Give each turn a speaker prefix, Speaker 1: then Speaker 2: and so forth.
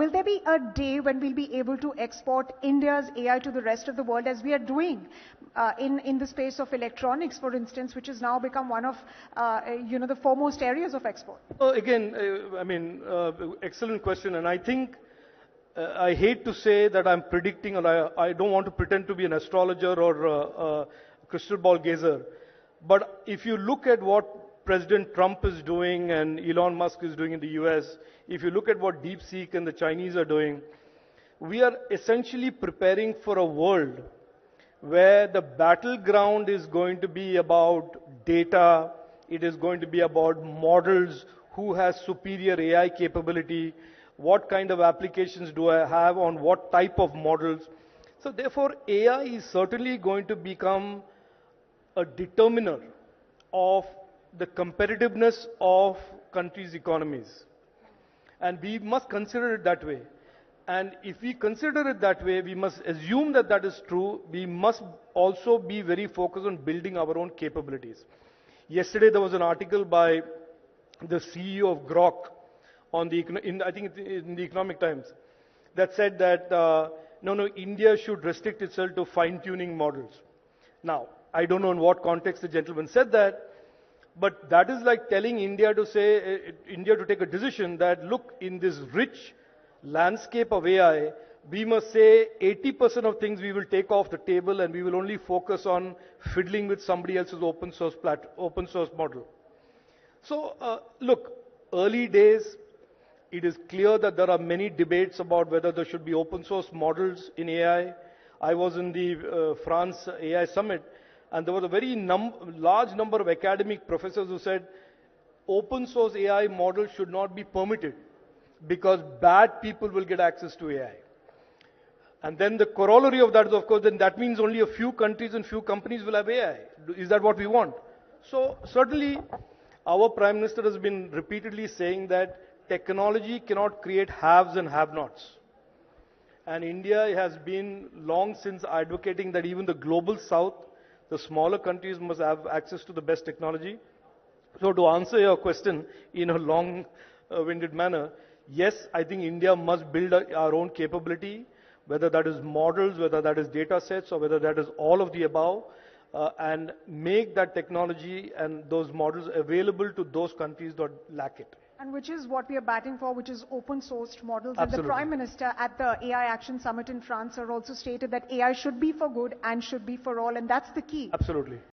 Speaker 1: will there be a day when we'll be able to export India's AI to the rest of the world, as we are doing in the space of electronics, for instance, which has now become one of the foremost areas of export?
Speaker 2: Excellent question. And I think I hate to say that I'm predicting, or I don't want to pretend to be an astrologer or a crystal ball gazer. But if you look at what President Trump is doing and Elon Musk is doing in the US, if you look at what DeepSeek and the Chinese are doing, we are essentially preparing for a world where the battleground is going to be about data, it is going to be about models, who has superior AI capability, what kind of applications do I have on what type of models. So therefore, AI is certainly going to become a determiner of the competitiveness of countries' economies. And we must consider it that way. And if we consider it that way, we must assume that that is true. We must also be very focused on building our own capabilities. Yesterday there was an article by the CEO of Grok on I think in the Economic Times, that said that India should restrict itself to fine-tuning models. Now, I don't know in what context the gentleman said that, but that is like telling India to take a decision that, look, in this rich landscape of AI, we must say 80% of things we will take off the table and we will only focus on fiddling with somebody else's open source model. So, look, early days, it is clear that there are many debates about whether there should be open source models in AI. I was in the France AI Summit, and there was a very large number of academic professors who said open source AI models should not be permitted because bad people will get access to AI. And then the corollary of that is, of course, then that means only a few countries and few companies will have AI. Is that what we want? So certainly, our Prime Minister has been repeatedly saying that technology cannot create haves and have-nots. And India has been long since advocating that even the global south, the smaller countries, must have access to the best technology. So to answer your question in a long-winded manner, yes, I think India must build our own capability, whether that is models, whether that is data sets, or whether that is all of the above, and make that technology and those models available to those countries that lack it.
Speaker 1: And which is what we are batting for, which is open-sourced models.
Speaker 2: Absolutely.
Speaker 1: And the Prime Minister at the AI Action Summit in France also stated that AI should be for good and should be for all, and that's the key.
Speaker 2: Absolutely.